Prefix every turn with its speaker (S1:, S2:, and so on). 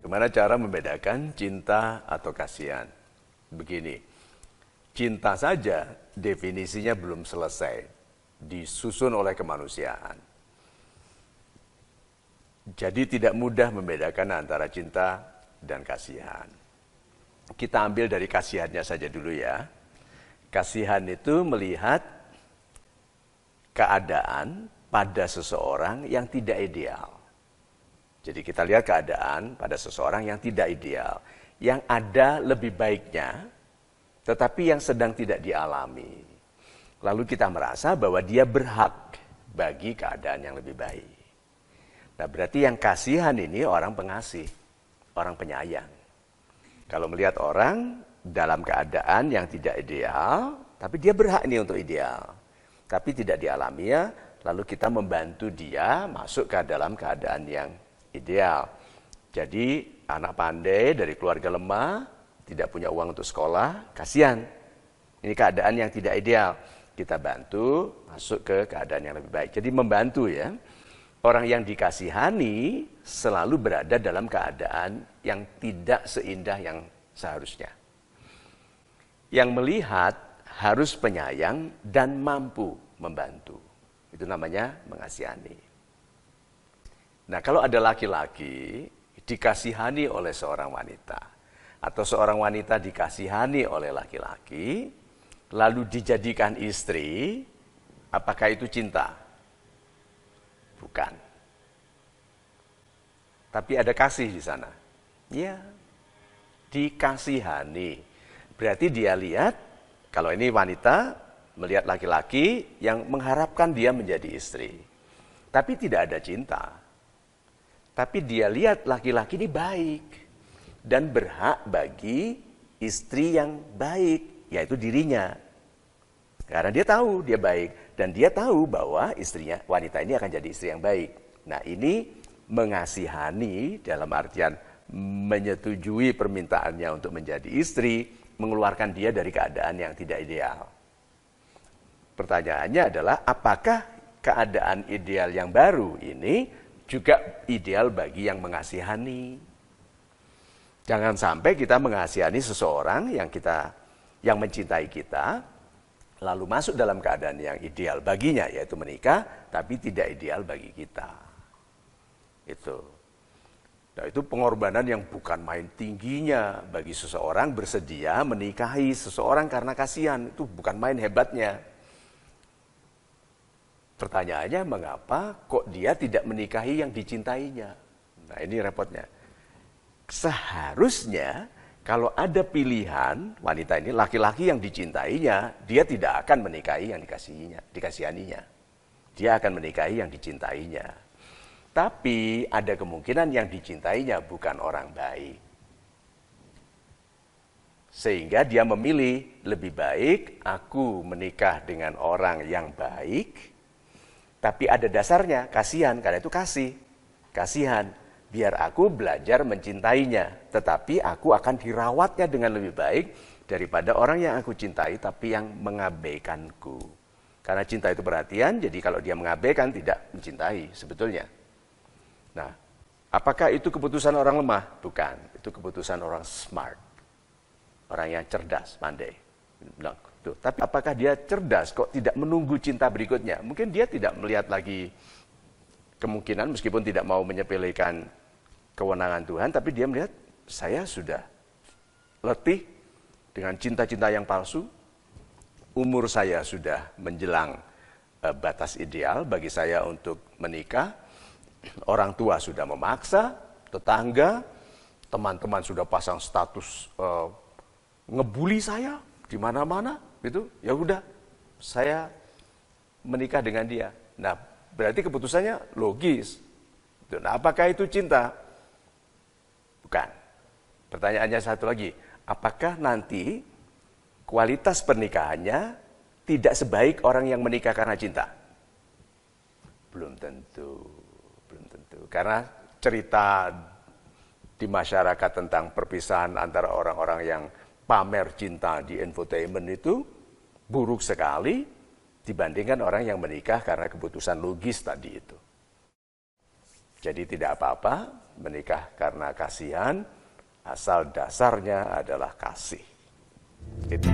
S1: Bagaimana cara membedakan cinta atau kasihan? Begini, cinta saja definisinya belum selesai, disusun oleh kemanusiaan. Jadi tidak mudah membedakan antara cinta dan kasihan. Kita ambil dari kasihannya saja dulu ya. Kasihan itu melihat keadaan pada seseorang yang tidak ideal. Jadi kita lihat keadaan pada seseorang yang tidak ideal. Yang ada lebih baiknya, tetapi yang sedang tidak dialami. Lalu kita merasa bahwa dia berhak bagi keadaan yang lebih baik. Nah berarti yang kasihan ini orang pengasih, orang penyayang. Kalau melihat orang dalam keadaan yang tidak ideal, tapi dia berhak ini untuk ideal. Tapi tidak dialami ya, lalu kita membantu dia masuk ke dalam keadaan yang ideal. Jadi anak pandai dari keluarga lemah, tidak punya uang untuk sekolah, kasihan. Ini keadaan yang tidak ideal. Kita bantu masuk ke keadaan yang lebih baik. Jadi membantu ya. Orang yang dikasihani selalu berada dalam keadaan yang tidak seindah yang seharusnya. Yang melihat harus penyayang dan mampu membantu. Itu namanya mengasihani. Nah, kalau ada laki-laki dikasihani oleh seorang wanita, atau seorang wanita dikasihani oleh laki-laki, lalu dijadikan istri, apakah itu cinta? Bukan. Tapi ada kasih di sana. Ya, dikasihani. Berarti dia lihat, kalau ini wanita melihat laki-laki yang mengharapkan dia menjadi istri. Tapi tidak ada cinta. Tapi dia lihat laki-laki ini baik dan berhak bagi istri yang baik, yaitu dirinya. Karena dia tahu dia baik dan dia tahu bahwa istrinya, wanita ini akan jadi istri yang baik. Nah ini mengasihani dalam artian menyetujui permintaannya untuk menjadi istri, mengeluarkan dia dari keadaan yang tidak ideal. Pertanyaannya adalah apakah keadaan ideal yang baru ini juga ideal bagi yang mengasihani. Jangan sampai kita mengasihani seseorang yang mencintai kita, lalu masuk dalam keadaan yang ideal baginya, yaitu menikah, tapi tidak ideal bagi kita. Itu. Nah, itu pengorbanan yang bukan main tingginya bagi seseorang bersedia menikahi seseorang karena kasihan. Itu bukan main hebatnya. Pertanyaannya mengapa kok dia tidak menikahi yang dicintainya? Nah ini repotnya. Seharusnya kalau ada pilihan wanita ini laki-laki yang dicintainya, dia tidak akan menikahi yang dikasihaninya. Dia akan menikahi yang dicintainya. Tapi ada kemungkinan yang dicintainya bukan orang baik. Sehingga dia memilih lebih baik aku menikah dengan orang yang baik. Tapi ada dasarnya, kasihan, karena itu kasihan. Biar aku belajar mencintainya, tetapi aku akan dirawatnya dengan lebih baik daripada orang yang aku cintai, tapi yang mengabaikanku. Karena cinta itu perhatian, jadi kalau dia mengabaikan, tidak mencintai sebetulnya. Nah, apakah itu keputusan orang lemah? Bukan, itu keputusan orang smart. Orang yang cerdas, pandai. Nah, tapi apakah dia cerdas kok tidak menunggu cinta berikutnya? Mungkin dia tidak melihat lagi kemungkinan meskipun tidak mau menyepelekan kewenangan Tuhan, tapi dia melihat saya sudah letih dengan cinta-cinta yang palsu. Umur saya sudah menjelang batas ideal bagi saya untuk menikah. Orang tua sudah memaksa, tetangga, teman-teman sudah pasang status ngebully saya di mana-mana. Itu ya udah saya menikah dengan dia. Nah berarti keputusannya logis. Nah apakah itu cinta? Bukan. Pertanyaannya satu lagi, apakah nanti kualitas pernikahannya tidak sebaik orang yang menikah karena cinta? Belum tentu. Karena cerita di masyarakat tentang perpisahan antara orang-orang yang pamer cinta di infotainment itu buruk sekali dibandingkan orang yang menikah karena keputusan logis tadi itu. Jadi tidak apa-apa menikah karena kasihan, asal dasarnya adalah kasih. Gitu.